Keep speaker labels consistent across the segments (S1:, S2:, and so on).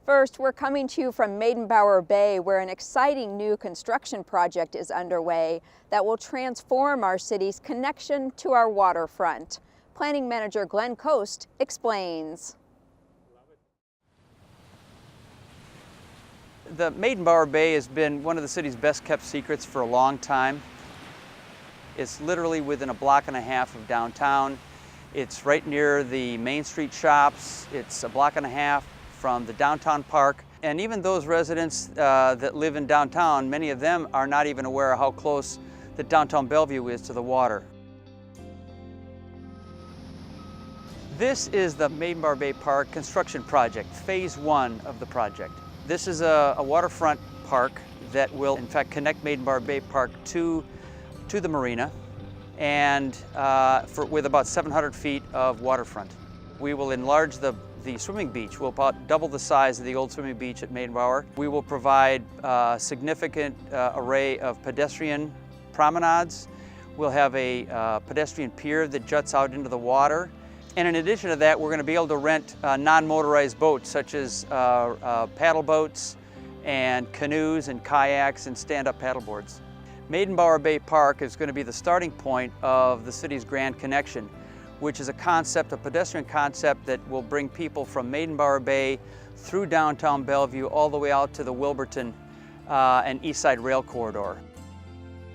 S1: First, we're coming to you from Meydenbauer Bay, where an exciting new construction project is underway that will transform our city's connection to our waterfront. Planning Manager Glenn Kost explains.
S2: The Meydenbauer Bay has been one of the city's best kept secrets for a long time. It's literally within a block and a half of downtown. It's right near the Main Street shops. It's a block and a half from the downtown park. And even those residents that live in downtown, many of them are not even aware of how close the downtown Bellevue is to the water. This is the Meydenbauer Bay Park construction project, phase 1 of the project. This is a waterfront park that will in fact connect Meydenbauer Bay Park to the marina and with about 700 feet of waterfront. We will enlarge the swimming beach. We'll about double the size of the old swimming beach at Meydenbauer. We will provide a significant array of pedestrian promenades. We'll have a pedestrian pier that juts out into the water. And in addition to that, we're going to be able to rent non-motorized boats such as paddle boats and canoes and kayaks and stand-up paddleboards. Meydenbauer Bay Park is going to be the starting point of the city's Grand Connection, which is a pedestrian concept that will bring people from Meydenbauer Bay through downtown Bellevue all the way out to the Wilburton and East Side Rail Corridor.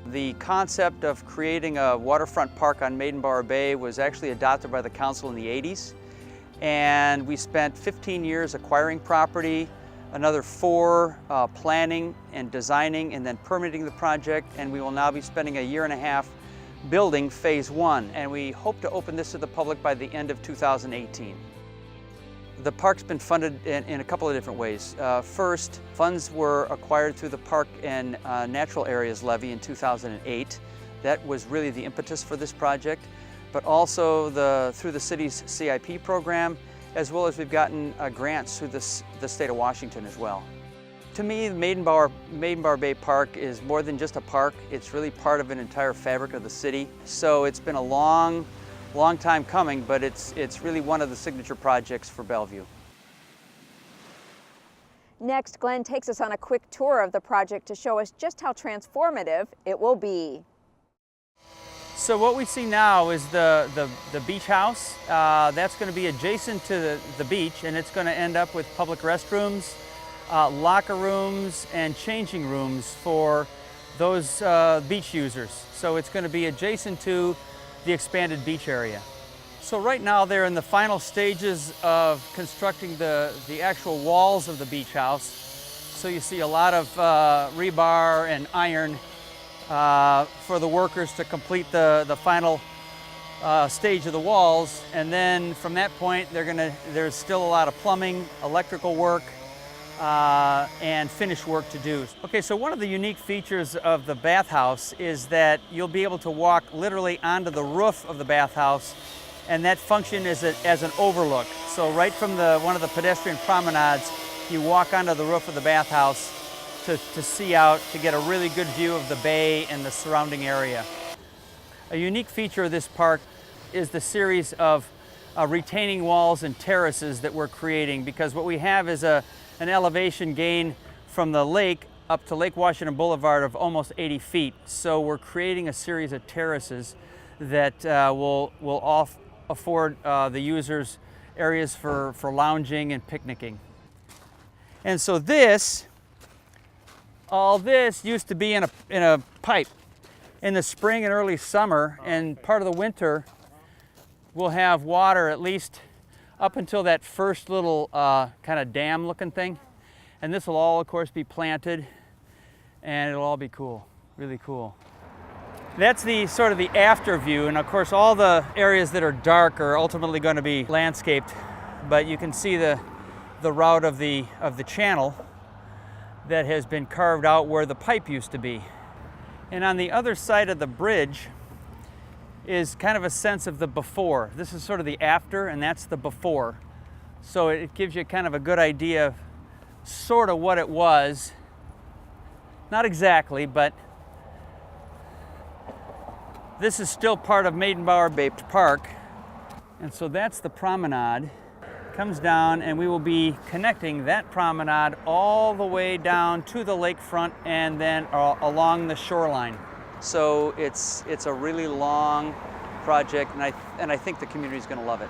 S2: The concept of creating a waterfront park on Meydenbauer Bay was actually adopted by the council in the 80s, and we spent 15 years acquiring property, another 4 planning and designing and then permitting the project, and we will now be spending a year and a half building phase 1, and we hope to open this to the public by the end of 2018. The park's been funded in a couple of different ways. First, funds were acquired through the Park and Natural Areas Levy in 2008. That was really the impetus for this project, but also through the city's CIP program, as well as we've gotten grants through the state of Washington as well. To me, the Meydenbauer Bay Park is more than just a park. It's really part of an entire fabric of the city. So it's been a long time coming, but it's really one of the signature projects for Bellevue.
S1: Next, Glenn takes us on a quick tour of the project to show us just how transformative it will be.
S2: So what we see now is the beach house. That's going to be adjacent to the beach, and it's going to end up with public restrooms, locker rooms, and changing rooms for those beach users. So it's going to be adjacent to the expanded beach area. So right now they're in the final stages of constructing the actual walls of the beach house. So you see a lot of rebar and iron for the workers to complete the final stage of the walls, and then from that point there's still a lot of plumbing, electrical work, and finish work to do. Okay, so one of the unique features of the bathhouse is that you'll be able to walk literally onto the roof of the bathhouse, and that function is as an overlook. So right from one of the pedestrian promenades, you walk onto the roof of the bathhouse to see out, to get a really good view of the bay and the surrounding area. A unique feature of this park is the series of retaining walls and terraces that we're creating, because what we have is an elevation gain from the lake up to Lake Washington Boulevard of almost 80 feet. So we're creating a series of terraces that will afford the users areas for lounging and picnicking. And so all this used to be in a pipe. In the spring and early summer and part of the winter, we'll have water at least up until that first little kind of dam looking thing. And this will all of course be planted, and it'll all be cool, really cool. That's the sort of the after view, and of course all the areas that are dark are ultimately going to be landscaped, but you can see the route of the channel that has been carved out where the pipe used to be. And on the other side of the bridge is kind of a sense of the before. This is sort of the after, and that's the before. So it gives you kind of a good idea of sort of what it was. Not exactly, but this is still part of Meydenbauer Bay Park. And so that's the promenade. comes down, and we will be connecting that promenade all the way down to the lakefront and then along the shoreline. So it's a really long project, and I think the community is going to love it.